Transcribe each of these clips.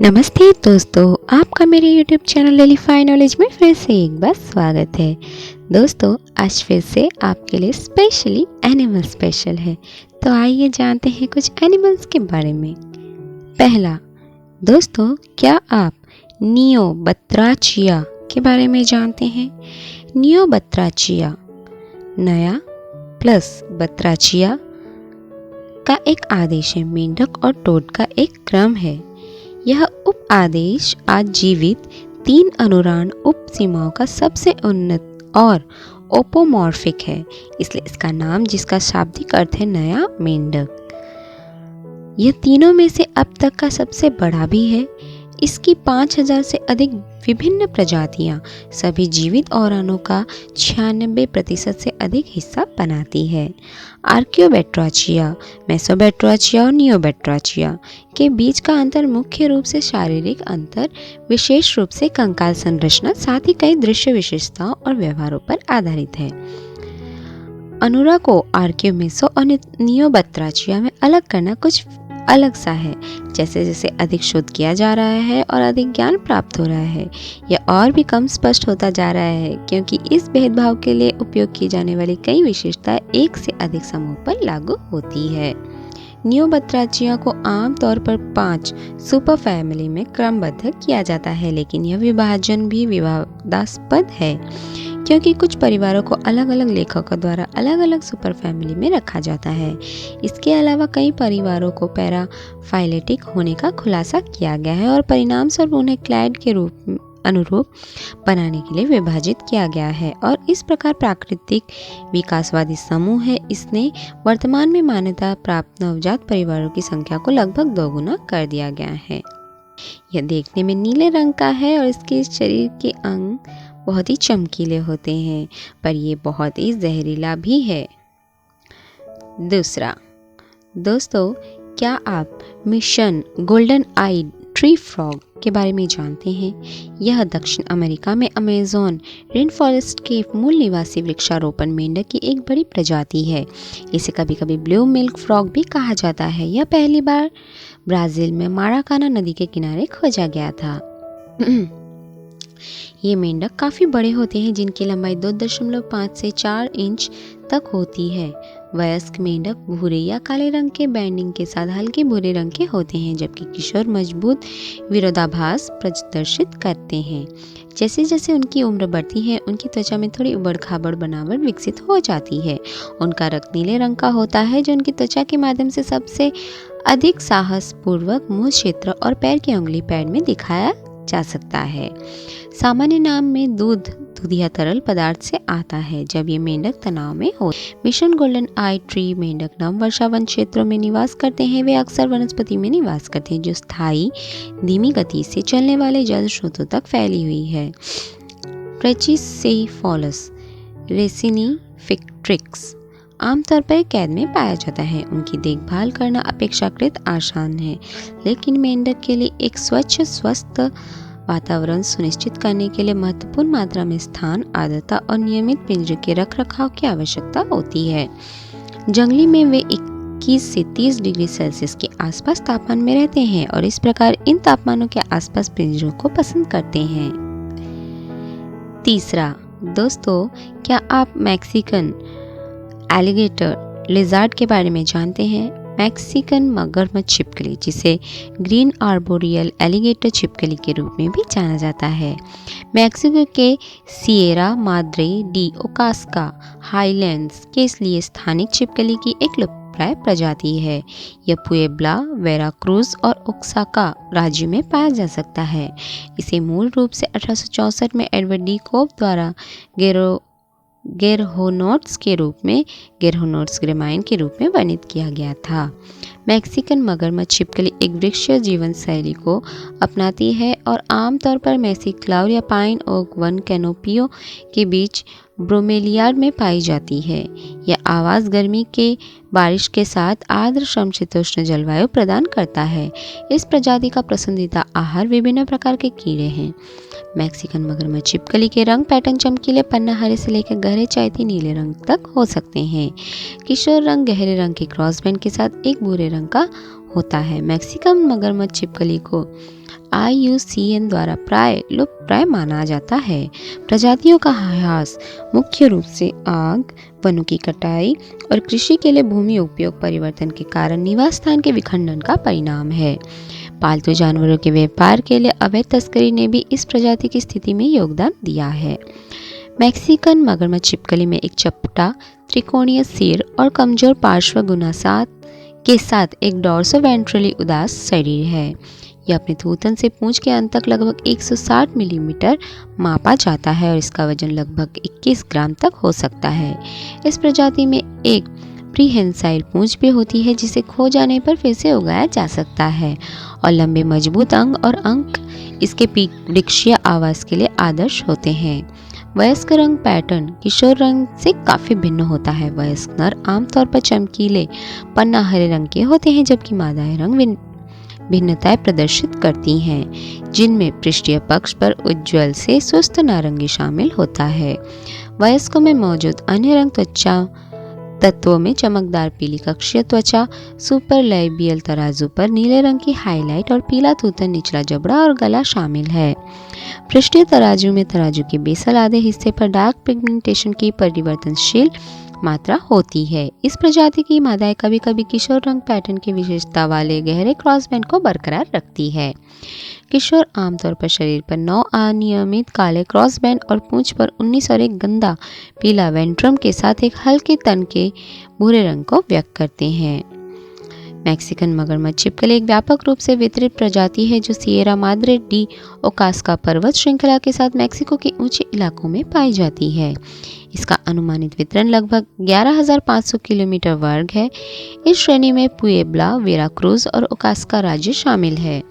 नमस्ते दोस्तों, आपका मेरे YouTube चैनल लिलीफाई नॉलेज में फिर से एक बार स्वागत है। दोस्तों, आज फिर से आपके लिए स्पेशली एनिमल स्पेशल है। तो आइए जानते हैं कुछ एनिमल्स के बारे में। पहला, दोस्तों, क्या आप नियो बत्राचिया के बारे में जानते हैं? नियो बत्राचिया नया प्लस बत्राचिया का एक आदेश है। मेंढक और टोड का एक क्रम है। यह उप आदेश आज जीवित 3 अनुराण उप सीमाओं का सबसे उन्नत और ओपोमॉर्फिक है, इसलिए इसका नाम, जिसका शाब्दिक अर्थ है नया मेंढक, यह तीनों में से अब तक का सबसे बड़ा भी है। इसकी 5000 से अधिक विभिन्न प्रजातियां सभी जीवित औरानों का 96% से अधिक हिस्सा बनाती है। आर्कियोबैट्राचिया, मेसोबैट्राचिया और नियोबैट्राचिया के बीच का अंतर मुख्य रूप से शारीरिक अंतर, विशेष रूप से कंकाल संरचना, साथ ही कई दृश्य विशेषताओं और व्यवहारों पर आधारित है। अनुरा को आर्कियो, मेसो और नियोबैट्राचिया में अलग करना कुछ अलग सा है। जैसे जैसे अधिक शोध किया जा रहा है और अधिक ज्ञान प्राप्त हो रहा है, यह और भी कम स्पष्ट होता जा रहा है, क्योंकि इस भेदभाव के लिए उपयोग की जाने वाली कई विशेषताएं एक से अधिक समूह पर लागू होती है। नियोबैट्राचिया को आमतौर पर 5 सुपर फैमिली में क्रमबद्ध किया जाता है, लेकिन यह विभाजन भी विवादास्पद है, क्योंकि कुछ परिवारों को अलग अलग लेखकों द्वारा अलग अलग सुपर फैमिली में रखा जाता है। इसके अलावा कई परिवारों को पैराफाइलेटिक होने का खुलासा किया गया है और परिणाम स्वरूप उन्हें क्लैड के अनुरूप बनाने के लिए विभाजित किया गया है, और इस प्रकार प्राकृतिक विकासवादी समूह है। इसने वर्तमान में मान्यता प्राप्त नवजात परिवारों की संख्या को लगभग 2 गुना कर दिया गया है। यह देखने में नीले रंग का है और इसके शरीर के अंग बहुत ही चमकीले होते हैं, पर ये बहुत ही जहरीला भी है। दूसरा, दोस्तों, क्या आप मिशन गोल्डन आइड ट्री फ्रॉग के बारे में जानते हैं? यह दक्षिण अमेरिका में अमेज़न रेन फॉरेस्ट के मूल निवासी वृक्षारोपण मेंढक की एक बड़ी प्रजाति है। इसे कभी कभी ब्लू मिल्क फ्रॉग भी कहा जाता है। यह पहली बार ब्राज़ील में माराकाना नदी के किनारे खोजा गया था। ये मेंढक काफ़ी बड़े होते हैं, जिनकी लंबाई 2.5 से 4 इंच तक होती है। वयस्क मेंढक भूरे या काले रंग के बैंडिंग के साथ हल्के भूरे रंग के होते हैं, जबकि किशोर मजबूत विरोधाभास प्रदर्शित करते हैं। जैसे जैसे उनकी उम्र बढ़ती है, उनकी त्वचा में थोड़ी उबड़-खाबड़ बनावट विकसित हो जाती है। उनका रक्त नीले रंग का होता है, जो उनकी त्वचा के माध्यम से सबसे अधिक साहसपूर्वक मुंह क्षेत्र और पैर की उंगली पैड में दिखाया जा सकता है। सामान्य नाम में दूध या तरल पदार्थ से आता है जब ये मेंढक तनाव में हो। मिशन गोल्डन आई ट्री मेंढक नम वर्षा वन क्षेत्रों में निवास करते हैं। वे अक्सर वनस्पति में निवास करते हैं, जो स्थायी धीमी गति से चलने वाले जल स्रोतों तक फैली हुई है। ब्रैचिसेफालस रेसिनिफिट्रिक्स आमतौर पर कैद में पाया जाता है। उनकी देखभाल करना अपेक्षाकृत आसान है, लेकिन मेंढक के लिए एक स्वच्छ, स्वस्थ वातावरण सुनिश्चित करने के लिए महत्वपूर्ण मात्रा में स्थान, आर्द्रता और नियमित पिंजरे के रखरखाव की आवश्यकता होती है। जंगली में वे 21 से 30 डिग्री सेल्सियस के आसपास तापमान में रहते हैं और इस प्रकार इन तापमानों के आसपास पिंजरों को पसंद करते हैं। तीसरा, दोस्तों, क्या आप मैक्सिकन एलिगेटर लिजार्ड के बारे में जानते हैं? मैक्सिकन मगरमच्छ छिपकली, जिसे ग्रीन आर्बोरियल एलिगेटर छिपकली के रूप में भी जाना जाता है, मैक्सिको के सिएरा माद्रे डी ओकास्का हाईलैंड्स के लिए स्थानिक छिपकली की एक लुप्तप्राय प्रजाति है। यह पुएब्ला, वेराक्रूज और ओक्साका राज्य में पाया जा सकता है। इसे मूल रूप से 1864 में एडवर्ड डी कोब द्वारा गेरहोनोट्स ग्रेमाइन के रूप में वर्णित किया गया था। मैक्सिकन मगरमच्छ छिपकली एक वृक्षीय जीवन शैली को अपनाती है और आमतौर पर मैक्सिक्लाउर या पाइन ओक वन कैनोपियों के बीच ब्रोमेलियार्ड में पाई जाती है। यह आवास गर्मी के बारिश के साथ आर्द्र समशीतोष्ण जलवायु प्रदान करता है। इस प्रजाति का पसंदीदा आहार विभिन्न प्रकार के कीड़े हैं। मैक्सिकन मगरमच्छ छिपकली के रंग पैटर्न चमकीले पन्ना हरे से लेकर गहरे चायती नीले रंग तक हो सकते हैं। किशोर रंग गहरे रंग के क्रॉसबैंड के साथ एक भूरे रंग का होता है। मैक्सिकन मगरमच्छ छिपकली को IUCN द्वारा प्राय लुप्तप्राय माना जाता है। प्रजातियों का ह्रास मुख्य रूप से आग, वनों की कटाई और कृषि के लिए भूमि उपयोग परिवर्तन के कारण निवास स्थान के विखंडन का परिणाम है। पालतू जानवरों के व्यापार के लिए अवैध तस्करी ने भी इस प्रजाति की स्थिति में योगदान दिया है। मैक्सिकन मगरमच्छ छिपकली में एक चपटा, त्रिकोणीय सिर और कमजोर पार्श्व गुनासात के साथ एक डॉर्सोवेंट्रली उदास शरीर है। यह अपने थूथन से पूंछ के अंत तक लगभग 160 मिलीमीटर मापा जाता है और इसका वजन लगभग 21 ग्राम तक हो सकता है। इस प्रजाति में एक प्रीहेंसाइल पूंछ भी होती है जिसे खो जाने पर फिर से उगाया जा सकता है और लंबे मजबूत अंग और अंक इसके वृक्षीय आवास के लिए आदर्श होते हैं। वयस्क रंग पैटर्न किशोर रंग से काफी भिन्न होता है। वयस्क नर आमतौर पर चमकीले पन्ना हरे रंग के होते हैं जबकि मादाएं रंग भिन्नताएं प्रदर्शित करती हैं, जिनमें पृष्ठीय पक्ष पर उज्ज्वल से सुस्त नारंगी शामिल होता है। वयस्कों में मौजूद अन्य रंग त्वचा तत्वों में चमकदार पीली कक्षीय त्वचा, सुपर लैबियल तराजू पर नीले रंग की हाईलाइट और पीला थूथन, निचला जबड़ा और गला शामिल है। पृष्ठीय तराजू में तराजू के बेसल आधे हिस्से पर डार्क पिगमेंटेशन की परिवर्तनशील मात्रा होती है। इस प्रजाति की मादाएं कभी कभी किशोर रंग पैटर्न की विशेषता वाले गहरे क्रॉसबैंड को बरकरार रखती है। किशोर आमतौर पर शरीर पर 9 अनियमित काले क्रॉसबैंड और पूंछ पर 19 और एक गंदा पीला वेंट्रम के साथ एक हल्के तन के भूरे रंग को व्यक्त करते हैं। मैक्सिकन मगरमच्छ छिपकली एक व्यापक रूप से वितरित प्रजाति है जो सिएरा माद्रे डी ओकास्का पर्वत श्रृंखला के साथ मैक्सिको के ऊंचे इलाकों में पाई जाती है। इसका अनुमानित वितरण लगभग 11,500 किलोमीटर वर्ग है। इस श्रेणी में पुएब्ला, वेराक्रूज और ओकास्का राज्य शामिल है।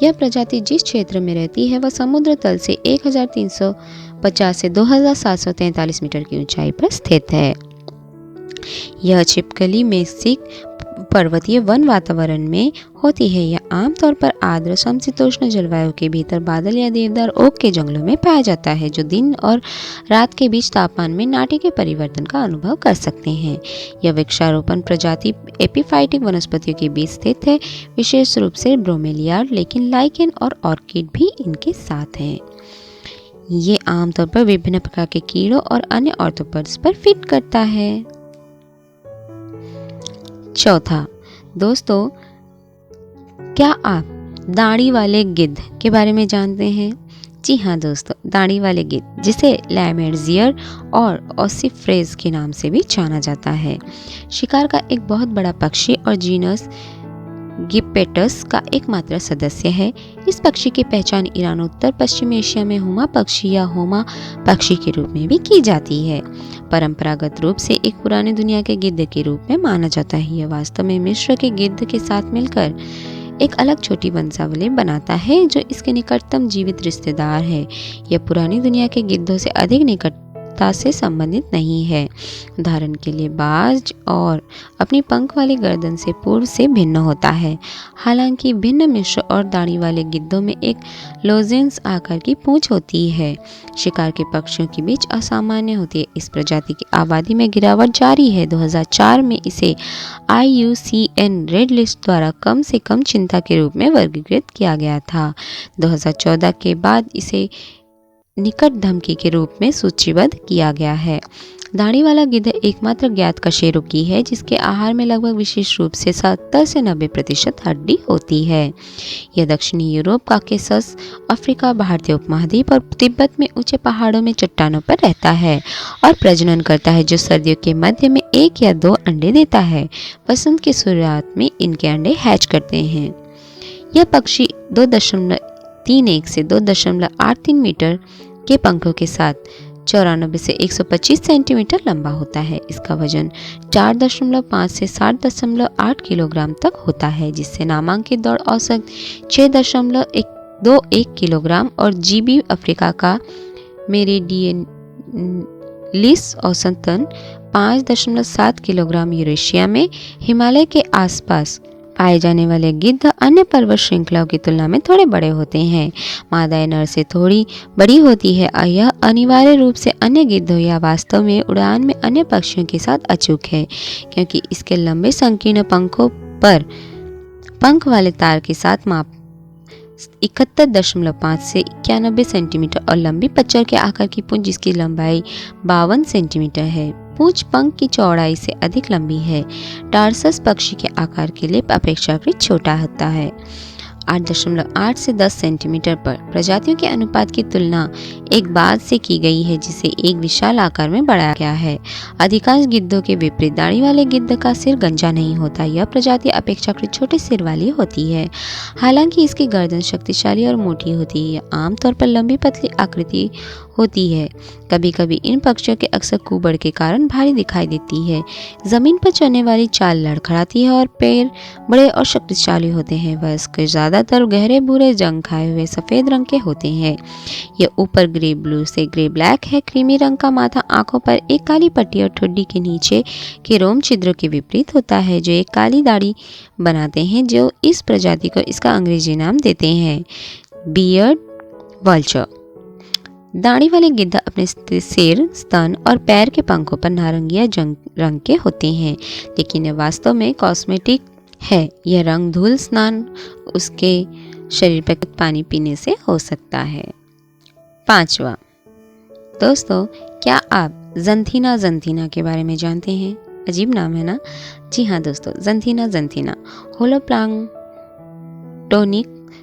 यह प्रजाति जिस क्षेत्र में रहती है वह समुद्र तल से 1350 से 2743 मीटर की ऊंचाई पर स्थित है। यह छिपकली मैक्सिक पर्वतीय वन वातावरण में होती है। यह आमतौर पर आर्द्र समशीतोष्ण जलवायु के भीतर बादल या देवदार ओक के जंगलों में पाया जाता है जो दिन और रात के बीच तापमान में नाटकीय परिवर्तन का अनुभव कर सकते हैं। यह वृक्षारोपण प्रजाति एपिफाइटिक वनस्पतियों के बीच स्थित है, विशेष रूप से ब्रोमेलियाड, लेकिन लाइकेन और ऑर्किड भी इनके साथ हैं। ये आमतौर पर विभिन्न प्रकार के कीड़ों और अन्य ऑर्थोपोड्स पर फिट करता है। चौथा, दोस्तों, क्या आप दाढ़ी वाले गिद्ध के बारे में जानते हैं? जी हाँ दोस्तों, दाढ़ी वाले गिद्ध, जिसे लैमेर्जियर और ऑसिफ्रेज के नाम से भी जाना जाता है, शिकार का एक बहुत बड़ा पक्षी और जीनस गिपेटस का एकमात्र सदस्य है। इस पक्षी की पहचान ईरान उत्तर पश्चिमी एशिया में हुमा पक्षी या होमा पक्षी के रूप में भी की जाती है। परंपरागत रूप से एक पुराने दुनिया के गिद्ध के रूप में माना जाता है। यह वास्तव में मिस्र के गिद्ध के साथ मिलकर एक अलग छोटी वंशावली बनाता है जो इसके निकटतम जीवित रिश्तेदार है। यह पुरानी दुनिया के गिद्धों से अधिक निकटता से संबंधित नहीं है। उदाहरण के लिए बाज और अपनी पंख वाली गर्दन से पूर्व से भिन्न होता है। हालांकि भिन्न मिस्र और दाढ़ी वाले गिद्धों में एक लोजेंस आकार की पूंछ होती है। शिकार के पक्षियों के बीच असामान्य होती है। इस प्रजाति की आबादी में गिरावट जारी है। 2004 में इसे IUCN रेड लिस्ट द्वारा कम से कम चिंता के रूप में वर्गीकृत किया गया था। 2014 के बाद इसे निकट धमकी के रूप में सूचीबद्ध किया गया है। दाढ़ी वाला गिद्ध एकमात्र ज्ञात कशेरुकी है जिसके आहार में लगभग विशेष रूप से 70 से 90% हड्डी होती है। यह दक्षिणी यूरोप, काकेशस, अफ्रीका, भारतीय उपमहाद्वीप और तिब्बत में ऊंचे पहाड़ों में चट्टानों पर रहता है और प्रजनन करता है, जो सर्दियों के मध्य में 1 या 2 अंडे देता है। वसंत की शुरुआत में इनके अंडे हैच करते हैं। यह पक्षी 2.31 से 2.83 मीटर के पंखों के साथ 94 से 125 सेंटीमीटर लंबा होता है। इसका वजन 4.5 से 7.8 किलोग्राम तक होता है, जिससे नामांकित दौड़ औसत 6.21 किलोग्राम और GB अफ्रीका का मेरिडियलिस औसतन 5.7 किलोग्राम, यूरेशिया में हिमालय के आसपास पाए जाने वाले गिद्ध अन्य पर्वत श्रृंखलाओं की तुलना में थोड़े बड़े होते हैं। मादाएं नर से थोड़ी बड़ी होती है और यह अनिवार्य रूप से अन्य गिद्धों या वास्तव में उड़ान में अन्य पक्षियों के साथ अचूक है, क्योंकि इसके लंबे संकीर्ण पंखों पर पंख वाले तार के साथ 71.5 से 91 सेंटीमीटर और लंबी पच्चर के आकार की पूंछ जिसकी लंबाई 52 सेंटीमीटर है। पूंछ पंख की चौड़ाई से अधिक लंबी है। टार्सस पक्षी के आकार के लिए अपेक्षाकृत छोटा होता है। 8.8 से 10 सेंटीमीटर पर प्रजातियों के अनुपात की तुलना एक बाज से की गई है जिसे एक विशाल आकार में बढ़ाया गया है। अधिकांश गिद्धों के विपरीत दाढ़ी वाले गिद्ध का सिर गंजा नहीं होता। यह प्रजाति अपेक्षाकृत छोटे सिर वाली होती है। हालांकि इसकी गर्दन शक्तिशाली और मोटी होती है। आमतौर पर लंबी पतली आकृति होती है। कभी कभी इन पक्षियों के अक्सर कुबड़ के कारण भारी दिखाई देती है। जमीन पर चलने वाली चाल लड़खड़ाती है और पैर बड़े और शक्तिशाली होते हैं। वयस्क ज्यादातर गहरे भूरे जंग खाए हुए सफेद रंग के होते हैं। यह ऊपर ग्रे ब्लू से ग्रे ब्लैक है। क्रीमी रंग का माथा आंखों पर एक काली पट्टी और ठुड्डी के नीचे के रोम छिद्रों के विपरीत होता है जो एक काली दाढ़ी बनाते हैं जो इस प्रजाति को इसका अंग्रेजी नाम देते हैं, बियर्ड वल्चर। दाढ़ी वाले गिद्ध अपने सिर, स्तन और पैर के पंखों पर नारंगी या रंग के होते हैं, लेकिन यह वास्तव में कॉस्मेटिक है। यह रंग धूल स्नान उसके शरीर पर पानी पीने से हो सकता है। 5वां, दोस्तों क्या आप ज़ंथीना के बारे में जानते हैं? अजीब नाम है ना? जी हाँ दोस्तों, ज़ंथीना होलोप्लांक्टोनिक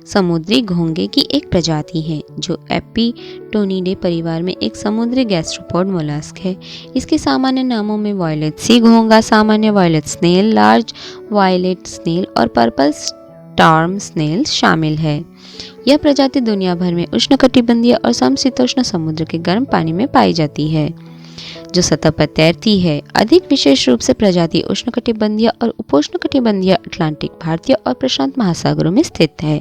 समुद्री घोंगे की एक प्रजाति है जो एपिटोनिडे परिवार में एक समुद्री गैस्ट्रोपोड मोलस्क है। इसके सामान्य नामों में वायलेट सी घोंगा, सामान्य violet snail, large violet snail और पर्पल स्टॉर्म स्नेल शामिल है। यह प्रजाति दुनिया भर में उष्णकटिबंधीय और समशीतोष्ण समुद्र के गर्म पानी में पाई जाती है जो सतह पर तैरती है। अधिक विशेष रूप से प्रजाति उष्णकटिबंधीय और उपोष्णकटिबंधीय अटलांटिक, भारतीय और प्रशांत महासागरों में स्थित है।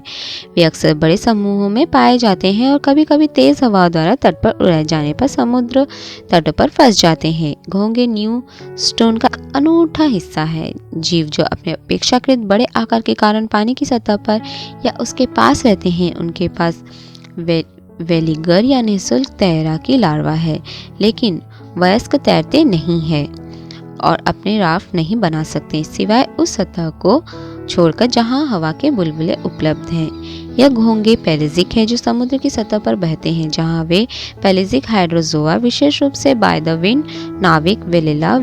वे अक्सर बड़े समूहों में पाए जाते हैं और कभी कभी तेज हवा द्वारा तट पर उड़ाए जाने पर समुद्र तट पर फंस जाते हैं। घोंगे न्यू स्टोन का अनूठा हिस्सा है। जीव जो अपने अपेक्षाकृत बड़े आकार के कारण पानी की सतह पर या उसके पास रहते हैं उनके पास वेलिगर या निःशुल्क तैराकी लार्वा है, लेकिन वयस्क तैरते नहीं हैं और अपने राफ्ट नहीं बना सकते सिवाय उस सतह को छोड़कर जहां हवा के बुलबुले उपलब्ध हैं। यह घोंगे पेलेजिक है जो समुद्र की सतह पर बहते हैं जहां वे पेलेजिक हाइड्रोजोआ विशेष रूप से बाय द विंड नाविक वेलेला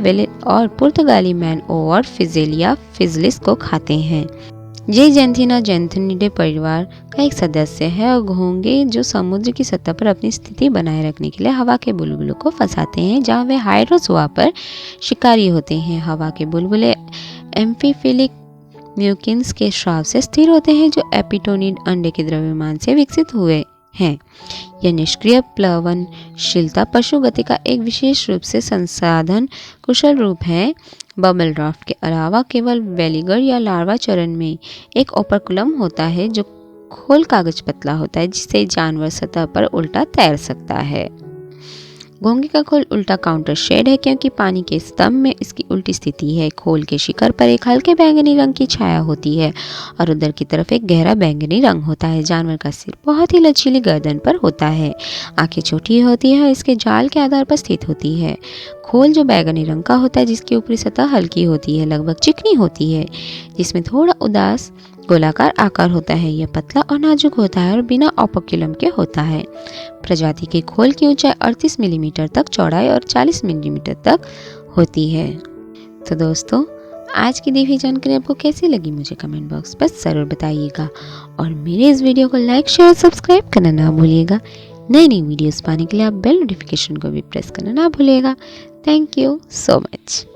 और पुर्तगाली मैन ओवर फिजेलिया फिजलिस को खाते हैं। ये ज़ंथीनिडे परिवार का एक सदस्य है और घोंगे जो समुद्र की सतह पर अपनी स्थिति बनाए रखने के लिए हवा के बुलबुलों को फंसाते हैं जहां वे हाइड्रोजोआ पर शिकारी होते हैं। हवा के बुलबुले एम्फीफिलिक म्यूकिन्स के स्राव से स्थिर होते हैं जो एपिटोनिड अंडे के द्रव्यमान से विकसित हुए हैं। यह निष्क्रिय प्लवनशीलता पशु गति का एक विशेष रूप से संसाधन कुशल रूप है। बबल ड्राफ्ट के अलावा केवल वेलिगर या लार्वा चरण में एक ओपरकुलम होता है जो खोल कागज पतला होता है जिससे जानवर सतह पर उल्टा तैर सकता है। घोंगे का खोल उल्टा काउंटर शेड है क्योंकि पानी के स्तंभ में इसकी उल्टी स्थिति है। खोल के शिखर पर एक हल्के बैंगनी रंग की छाया होती है और उधर की तरफ एक गहरा बैंगनी रंग होता है। जानवर का सिर बहुत ही लचीली गर्दन पर होता है। आंखें छोटी होती है और इसके जाल के आधार पर स्थित होती है। खोल जो बैंगनी रंग का होता है जिसकी ऊपरी सतह हल्की होती है, लगभग चिकनी होती है, जिसमें थोड़ा उदास गोलाकार आकार होता है। यह पतला और नाजुक होता है और बिना ओपरक्युलम के होता है। प्रजाति के खोल की ऊंचाई 38 मिलीमीटर तक, चौड़ाई और 40 मिलीमीटर तक होती है। तो दोस्तों आज की दी हुई जानकारी आपको कैसी लगी मुझे कमेंट बॉक्स पर ज़रूर बताइएगा और मेरे इस वीडियो को लाइक शेयर और सब्सक्राइब करना ना भूलिएगा। नई नई वीडियोस पाने के लिए आप बेल नोटिफिकेशन को भी प्रेस करना ना भूलिएगा। Thank you so much.